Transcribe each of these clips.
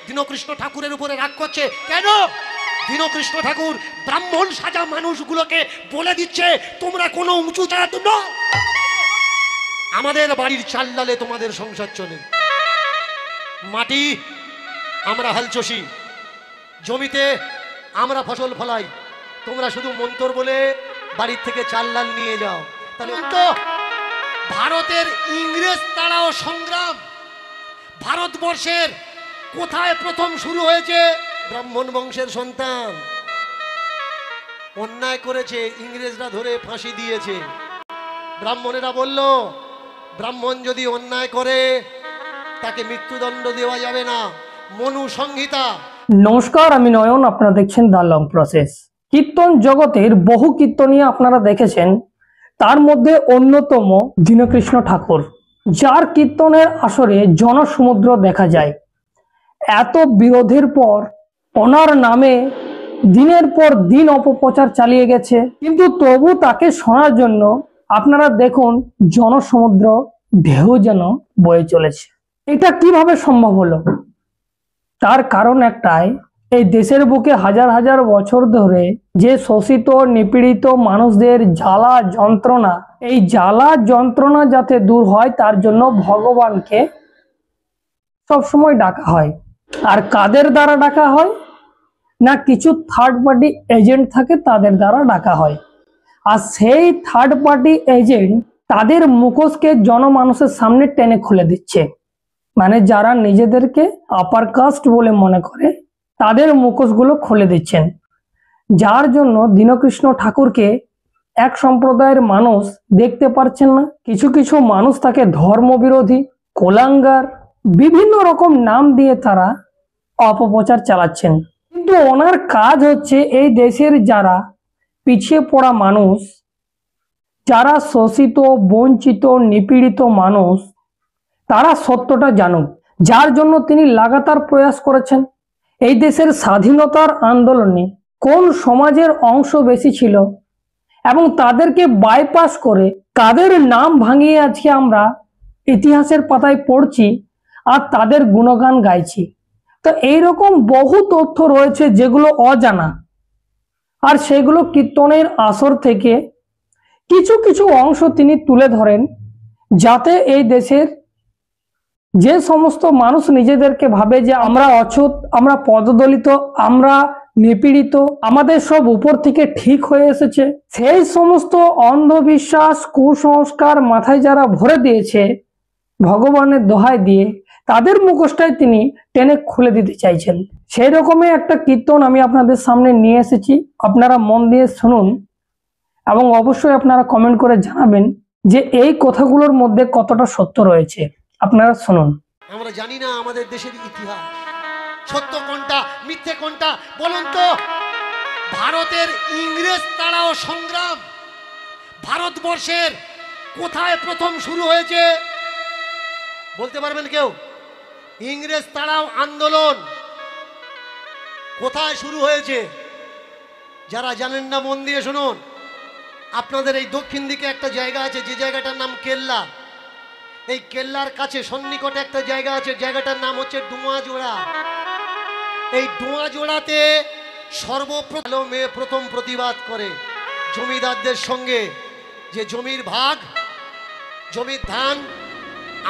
দীনকৃষ্ণ ঠাকুরের উপরে রাগ করছে কেন? দীনকৃষ্ণ ঠাকুর ব্রাহ্মণ সাজা মানুষগুলোকে বলে দিচ্ছে তোমরা কোনো উঁচু জাত নও, আমাদের বাড়ির চাল ডালে তোমাদের সংসার চলে। মাটি আমরা হাল চষি, জমিতে আমরা ফসল ফলাই, তোমরা শুধু মন্তর বলে বাড়ির থেকে চাল ডাল নিয়ে যাও। তাহলে তো ভারতের ইংরেজ তাড়াও সংগ্রাম ভারতবর্ষের কোথায় প্রথম শুরু হয়েছে? ব্রাহ্মণ বংশের সন্তান অন্যায় করেছে, ইংরেজরা ধরে ফাঁসি দিয়েছে। ব্রাহ্মণেরা বলল ব্রাহ্মণ যদি অন্যায় করে তাকে মৃত্যুদণ্ড দেওয়া যাবে না, মনু সংহিতা। নমস্কার, আমি নয়ন, আপনারা দেখছেন দ্য লং প্রসেস। কীর্তন জগতের বহু কীর্তনীয় আপনারা দেখেছেন, তার মধ্যে অন্যতম দীনকৃষ্ণ ঠাকুর, যার কীর্তনের আসরে জনসমুদ্র দেখা যায়। এত বিরোধের পর ওনার নামে দিনের পর দিন অপপ্রচার চালিয়ে গেছে, কিন্তু তবু তাকে শোনার জন্য আপনারা দেখুন জনসমুদ্র ঢেউ যেন বয়ে চলেছে। এটা কিভাবে সম্ভব হলো? তার কারণ একটাই, এই দেশের বুকে হাজার হাজার বছর ধরে যে শোষিত নিপীড়িত মানুষদের জ্বালা যন্ত্রণা, এই জ্বালা যন্ত্রণা যাতে দূর হয় তার জন্য ভগবানকে সবসময় ডাকা হয়। আর কাদের দ্বারা ডাকা হয়? না, কিছু থার্ড পার্টি এজেন্ট থাকে, তাদের দ্বারা ডাকা হয়। আর সেই থার্ড পার্টি এজেন্ট তাদের মুখোশকে জনমানুষের সামনে টেনে খুলে দিচ্ছে। মানে যারা নিজেদেরকে আপার কাস্ট বলে মনে করে তাদের মুখোশগুলো খুলে দিচ্ছেন, যার জন্য দীনকৃষ্ণ ঠাকুরকে এক সম্প্রদায়ের মানুষ দেখতে পারছেন না। কিছু কিছু মানুষ তাকে ধর্মবিরোধী, কোলাঙ্গার, বিভিন্ন রকম নাম দিয়ে তারা অপপ্রচার চালাচ্ছেন। কিন্তু ওনার কাজ হচ্ছে এই দেশের যারা পিছিয়ে পড়া মানুষ, যারা শোষিত বঞ্চিত নিপীড়িত মানুষ, তারা সত্যটা জানুক, যার জন্য তিনি লাগাতার প্রয়াস করেছেন। এই দেশের স্বাধীনতার আন্দোলনে কোন সমাজের অংশ বেশি ছিল এবং তাদেরকে বাইপাস করে কাদের নাম ভাঙিয়ে আজকে আমরা ইতিহাসের পাতায় পড়ছি আর তাদের গুণগান গাইছি। তো এইরকম বহু তথ্য রয়েছে যেগুলো অজানা, আর সেগুলো কীর্তনের আসর থেকে কিছু কিছু অংশ তিনি তুলে ধরেন, যাতে এই দেশের যে সমস্ত মানুষ নিজেদেরকে ভাবে যে আমরা অছুত, আমরা পদদলিত, আমরা নিপীড়িত, আমাদের সব উপর থেকে ঠিক হয়ে এসেছে, সেই সমস্ত অন্ধবিশ্বাস কুসংস্কার মাথায় যারা ভরে দিয়েছে ভগবানের দোহাই দিয়ে, তাদের মুখোশটাই তিনি টেনে খুলে দিতে চাইছেন। সেই রকমই একটা কীর্তন আমি আপনাদের সামনে নিয়ে এসেছি, আপনারা মন দিয়ে শুনুন এবং অবশ্যই আপনারা কমেন্ট করে জানাবেন যে এই কথাগুলোর মধ্যে কতটা সত্য রয়েছে। আপনারা শুনুন। আমরা জানি না আমাদের দেশের ইতিহাস, সত্য কোনটা মিথ্যে কোনটা বলুন তো? ভারতের ইংরেজ তাড়াও সংগ্রাম ভারতবর্ষের কোথায় প্রথম শুরু হয়েছে বলতে পারবেন কেউ? ইংরেজ তাড়াও আন্দোলন কোথায় শুরু হয়েছে? যারা জানেন না মন দিয়ে শুনুন। আপনাদের এই দক্ষিণ দিকে একটা জায়গা আছে, যে জায়গাটার নাম কেল্লা। এই কেল্লার কাছে সন্নিকটে একটা জায়গা আছে, জায়গাটার নাম হচ্ছে ডুয়াজোড়া। এই ডুয়াজোড়াতে সর্বপ্রথম মেয়ে প্রথম প্রতিবাদ করে জমিদারদের সঙ্গে, যে জমির ভাগ, জমির ধান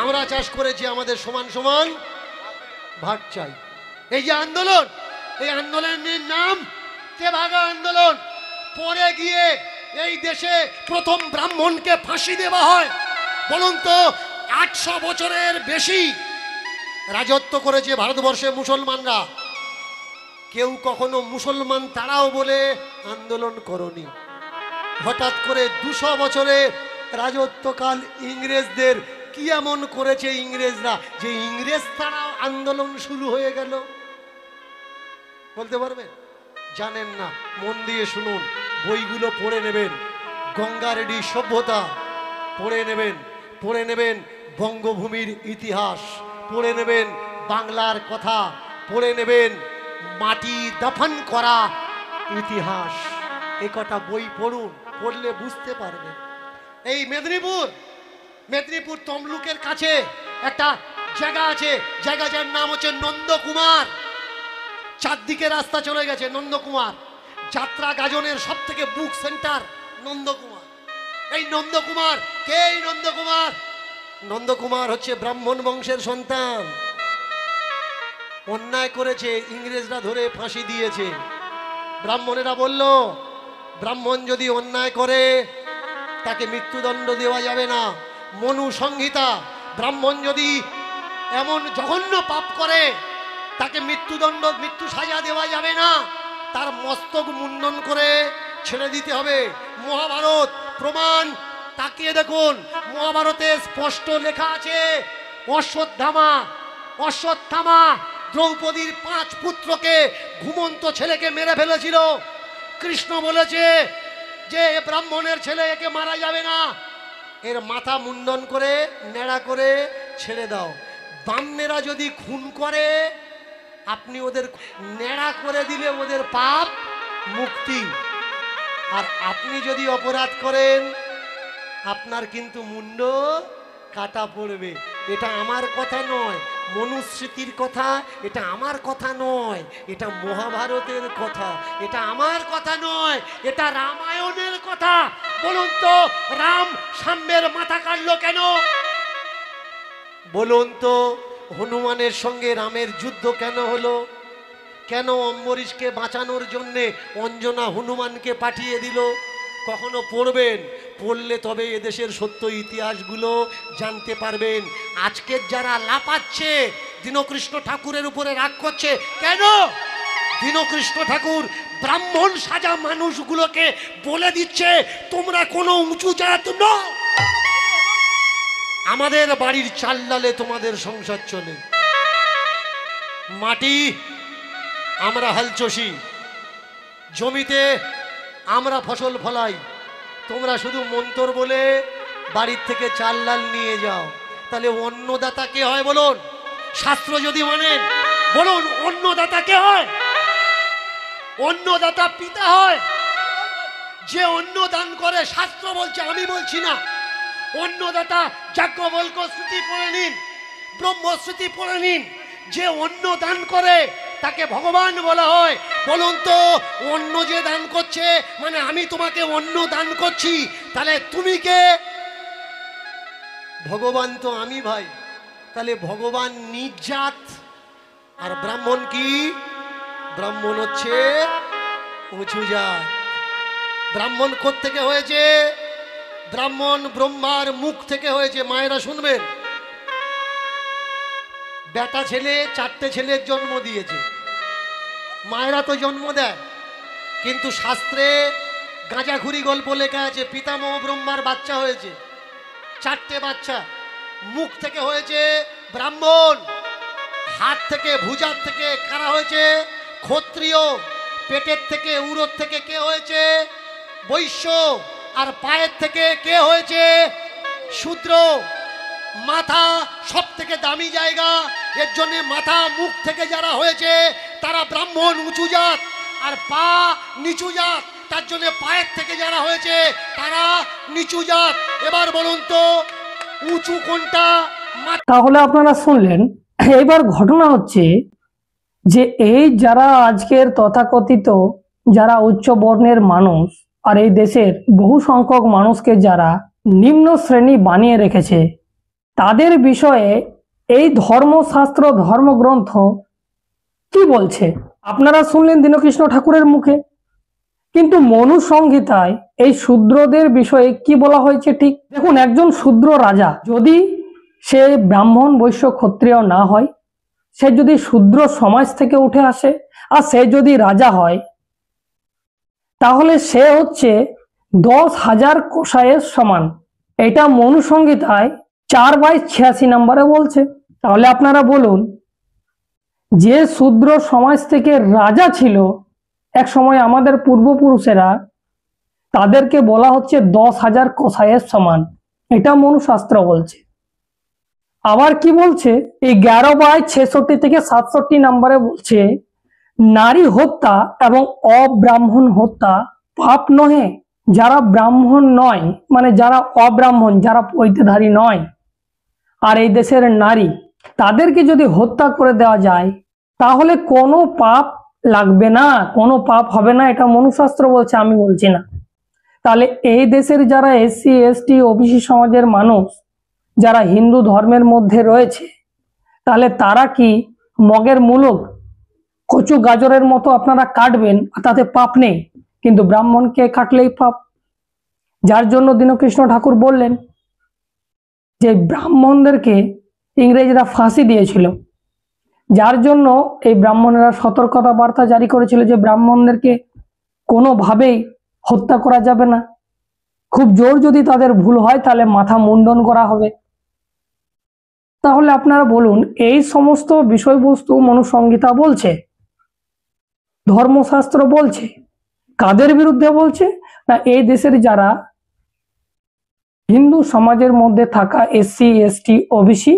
আমরা চাষ করেছি, আমাদের সমান সমান ভাগ চাই। এই যে আন্দোলন, এই আন্দোলনের নাম তেভাগা আন্দোলন। পরে গিয়ে এই দেশে প্রথম ব্রাহ্মণকে ফাঁসি দেওয়া হয়। বলুন তো, 800 বছরের বেশি রাজত্ব করেছে ভারতবর্ষে মুসলমানরা। কেউ কখনো মুসলমান তারাও বলে আন্দোলন করনি। হঠাৎ করে 200 বছরে রাজত্বকাল ইংরেজদের কি এমন করেছে ইংরেজরা যে ইংরেজ তারাও আন্দোলন শুরু হয়ে গেল? বলতে পারবেন? জানেন না, মন দিয়ে শুনুন, বইগুলো পড়ে নেবেন। গঙ্গা রেডি সভ্যতা পড়ে নেবেন, পড়ে নেবেন বঙ্গভূমির ইতিহাস, পড়ে নেবেন বাংলার কথা, পড়ে নেবেন মাটি দফন করা ইতিহাস। এই কটা বই পড়ুন, পড়লে বুঝতে পারবেন। এই মেদিনীপুর তমলুকের কাছে একটা জায়গা আছে, জায়গাটার নাম হচ্ছে নন্দকুমার। চারদিকে রাস্তা চলে গেছে নন্দকুমার, যাত্রা গাজনের সব থেকে বুক সেন্টার নন্দকুমার। এই নন্দকুমার কে? এই নন্দকুমার, নন্দকুমার হচ্ছে ব্রাহ্মণ বংশের সন্তান। অন্যায় করেছে, ইংরেজরা ধরে ফাঁসি দিয়েছে। ব্রাহ্মণেরা বলল, ব্রাহ্মণ যদি অন্যায় করে তাকে মৃত্যুদণ্ড দেওয়া যাবে না। মনু সংহিতা, ব্রাহ্মণ যদি এমন জঘন্য পাপ করে তাকে মৃত্যুদণ্ড, মৃত্যু সাজা দেওয়া যাবে না, তার মস্তক মুন্ডন করে ছেড়ে দিতে হবে। মহাভারত প্রমাণ, তাকিয়ে দেখুন, মহাভারতে স্পষ্ট লেখা আছে, অশ্বত্থামা, অশ্বত্থামা দ্রৌপদীর 5 পুত্রকে, ঘুমন্ত ছেলেকে মেরে ফেলেছিল। কৃষ্ণ বলেছে যে ব্রাহ্মণের ছেলে, একে মারা যাবে না, এর মাথা মুন্ডন করে নেড়া করে ছেড়ে দাও। ব্রাহ্মেরা যদি খুন করে আপনি ওদের নেড়া করে দিলে ওদের পাপ মুক্তি, আর আপনি যদি অপরাধ করেন আপনার কিন্তু মুন্ড কাটা পড়বে। এটা আমার কথা নয়, মনুস্মৃতির কথা, এটা আমার কথা নয়, এটা মহাভারতের কথা, এটা আমার কথা নয়, এটা রামায়ণের কথা। বলুন তো, রাম সাম্যের মাথা কাটলো কেন? বলুন তো, হনুমানের সঙ্গে রামের যুদ্ধ কেন হলো? কেন অম্বরীশকে বাঁচানোর জন্যে অঞ্জনা হনুমানকে পাঠিয়ে দিল? কখনো পড়বেন, পড়লে তবে এদেশের সত্য ইতিহাসগুলো জানতে পারবেন। আজকের যারা লাপাচ্ছে, দীনকৃষ্ণ ঠাকুরের উপরে রাগ করছে কেন? দীনকৃষ্ণ ঠাকুর ব্রাহ্মণ সাজা মানুষগুলোকে বলে দিচ্ছে, তোমরা কোনো উঁচু জাত নও, আমাদের বাড়ির চাল ডালে তোমাদের সংসার চলে। মাটি আমরা হাল চষি, জমিতে আমরা ফসল ফলাই, তোমরা শুধু মন্তর বলে বাড়ির থেকে চাল ডাল নিয়ে যাও। তাহলে অন্নদাতা কে হয় বলুন? শাস্ত্র যদি মানেন বলুন, অন্নদাতা কে হয়? অন্নদাতা পিতা হয়। যে অন্ন দান করে, শাস্ত্র বলছে, আমি বলছি না, অন্নদাতা যাজ্ঞবল্ক্য শ্রুতি পড়ে নিন, ব্রহ্মশ্রুতি পড়ে নিন, যে অন্ন দান করে তাকে ভগবান বলা হয়। বলুন তো, অন্ন যে দান করছে মানে আমি তোমাকে অন্ন দান করছি, তাহলে তুমি কে? ভগবান তো আমি ভাই। তাহলে ভগবান নিজ জাত, আর ব্রাহ্মণ কি? ব্রাহ্মণ হচ্ছে উঁচু জাত। ব্রাহ্মণ কোত্থেকে হয়েছে? ব্রাহ্মণ ব্রহ্মার মুখ থেকে হয়েছে। মায়েরা শুনবেন, বেটা ছেলে 4টে ছেলের জন্ম দিয়েছে, মায়েরা তো জন্ম দেয়, কিন্তু শাস্ত্রে গাঁজাখুরি গল্প লেখা আছে, পিতামহ ব্রহ্মার বাচ্চা হয়েছে, 4টে বাচ্চা, মুখ থেকে হয়েছে ব্রাহ্মণ, হাত থেকে ভুজার থেকে কারা হয়েছে? ক্ষত্রিয়, পেটের থেকে উরোর থেকে কে হয়েছে? বৈশ্য, আর পায়ের থেকে কে হয়েছে? শূদ্র। মাথা সব থেকে দামি জায়গা, এর জন্য মাথা মুখ থেকে যারা হয়েছে তারা ব্রাহ্মণ উঁচু জাত, আর পা নিচু জাত, তার জন্য পায়ের থেকে যারা হয়েছে তারা নিচু জাত। এবার বলুন তো উঁচু কোনটা? তাহলে আপনারা শুনলেন। এবার ঘটনা হচ্ছে যে এই যারা আজকের তথাকথিত যারা উচ্চ বর্ণের মানুষ, আর এই দেশের বহু সংখ্যক মানুষকে যারা নিম্ন শ্রেণী বানিয়ে রেখেছে, তাদের বিষয়ে এই ধর্মশাস্ত্র ধর্মগ্রন্থ কি বলছে আপনারা শুনলেন দীনকৃষ্ণ ঠাকুরের মুখে। কিন্তু মনু সংহিতায় এই শূদ্রদের বিষয়ে কি বলা হয়েছে ঠিক দেখুন। একজন শূদ্র রাজা যদি সে ব্রাহ্মণ বৈশ্য ক্ষত্রিয় না হয়, সে যদি শূদ্র সমাজ থেকে উঠে আসে আর সে যদি রাজা হয়, তাহলে সে হচ্ছে 10,000 কসাইয়ের সমান। এটা মনু সংহিতায় 4/86 নম্বরে বলছে। তাহলে আপনারা বলুন, যে শূদ্র সমাজ থেকে রাজা ছিল এক সময় আমাদের পূর্বপুরুষেরা, তাদেরকে বলা হচ্ছে 10,000 কসাইয়ের সমান। এটা মনুশাস্ত্র বলছে। আবার কি বলছে? 11/66 থেকে 67 নম্বরে বলছে, নারী হত্যা এবং অব্রাহ্মণ হত্যা পাপ নহে। যারা ব্রাহ্মণ নয়, মানে যারা অব্রাহ্মণ, যারা পৈতেধারী নয়, আর এই দেশের নারী, তাদেরকে যদি হত্যা করে দেওয়া যায় তাহলে কোনো পাপ লাগবে না, কোনো পাপ হবে না, এটা মনুশাস্ত্র বলছে, আমি বলছি না। তাহলে এই দেশের যারা এসসি এসটি ওবিসি সমাজের মানুষ যারা হিন্দু ধর্মের মধ্যে রয়েছে, তাহলে তারা কি মগের মূলক কচু গাজরের মতো আপনারা কাটবেন, তাতে পাপ নেই, কিন্তু ব্রাহ্মণকে কাটলেই পাপ। যার জন্য দীনকৃষ্ণ ঠাকুর বললেন যে ব্রাহ্মণদেরকে ইংরেজরা ফাঁসি দিয়েছিল, যার জন্য এই ব্রাহ্মণেরা সতর্কতা বার্তা জারি করেছিল যে ব্রাহ্মণদেরকে কোনোভাবেই হত্যা করা যাবে না, খুব জোর যদি তাদের ভুল হয় তাহলে মাথা মুন্ডন করা হবে। তাহলে আপনারা বলুন, এই সমস্ত বিষয়বস্তু মনুসংহিতা বলছে, ধর্মশাস্ত্র বলছে, কাদের বিরুদ্ধে বলছে? না, এই দেশের যারা হিন্দু সমাজের মধ্যে থাকা এসসি এসটি ওবিসি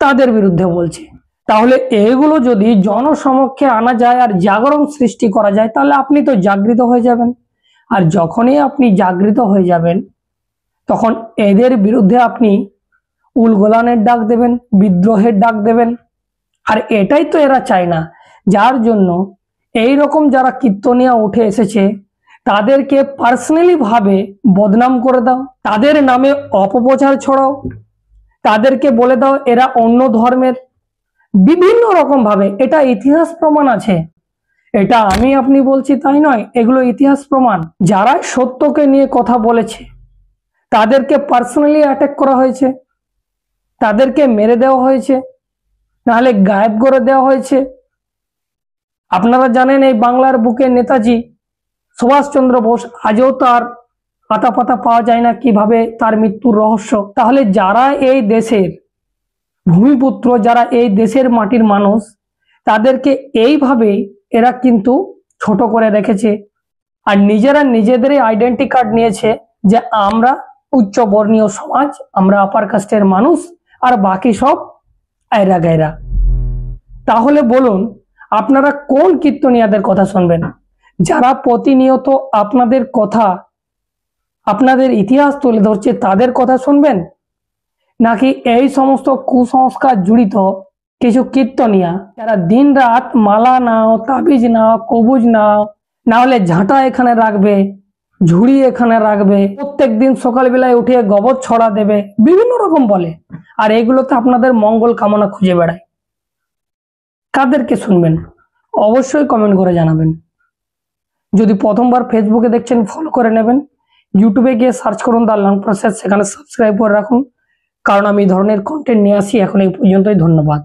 তাদের বিরুদ্ধে বলছে। তাহলে এগুলো যদি জনসমক্ষে আনা যায় আর জাগরণ সৃষ্টি করা যায়, তাহলে আপনি তো জাগৃত হয়ে যাবেন। আর যখনই আপনি জাগৃত হয়ে যাবেন, তখন এদের বিরুদ্ধে আপনি উলগোলানের ডাক দেবেন, বিদ্রোহের ডাক দেবেন। আর এটাই তো এরা চায় না, যার জন্য এই রকম যারা কীর্তনিয়া উঠে এসেছে তাদেরকে পার্সোনালি ভাবে বদনাম করে দাও, তাদের নামে অপপ্রচার ছড়াও, তাদেরকে বলে দাও এরা অন্য ধর্মের, বিভিন্ন রকম ভাবে। এটা ইতিহাস প্রমাণ আছে, এটা আমি আপনি বলছি তাই নয়, এগুলো ইতিহাস প্রমাণ। যারা সত্যকে নিয়ে কথা বলেছে তাদেরকে পার্সোনালি অ্যাটাক করা হয়েছে, তাদেরকে মেরে দেওয়া হয়েছে, নাহলে গায়েব করে দেওয়া হয়েছে। আপনারা জানেন এই বাংলার বুকে নেতাজি সুভাষচন্দ্র বোস, আজও তার পাতা পাতা পাওয়া যায় না কিভাবে তার মৃত্যুর রহস্য। তাহলে যারা এই দেশের ভূমিপুত্র, যারা এই দেশের মাটির মানুষ, তাদেরকে এইভাবে এরা কিন্তু ছোট করে রেখেছে। আর নিজেরা নিজেদেরই আইডেন্টি কার্ড নিয়েছে যে আমরা উচ্চ বর্ণীয় সমাজ, আমরা আপার কাস্টের মানুষ, আর বাকি সব আয়রা গায়রা। তাহলে বলুন, আপনারা কোন কীর্তনিয়াদের কথা শুনবেন? যারা প্রতিনিয়ত আপনাদের কথা, আপনাদের ইতিহাস তুলে ধরছে তাদের কথা শুনবেন, নাকি এই সমস্ত কুসংস্কার জড়িত কিছু কীর্তনিয়া যারা দিন রাত মালা নাও, তাবিজ নাও, কবুজ নাও, না হলে ঝাঁটা এখানে রাখবে, ঝুড়ি এখানে রাখবে, প্রত্যেকদিন সকালবেলায় উঠে গোবর ছড়া দেবে, বিভিন্ন রকম বলে, আর এগুলোতে আপনাদের মঙ্গল কামনা খুঁজে বেড়ায়? কাদেরকে শুনবেন? অবশ্যই কমেন্ট করে জানাবেন। যদি প্রথমবার ফেসবুকে দেখছেন, ফলো করে নেবেন। ইউটিউবে গিয়ে সার্চ করুন দ্য লং প্রসেস, সেখানে সাবস্ক্রাইব করে রাখুন, কারণ আমি এই ধরনের কন্টেন্ট নিয়ে আসি। এখন এই পর্যন্তই, ধন্যবাদ।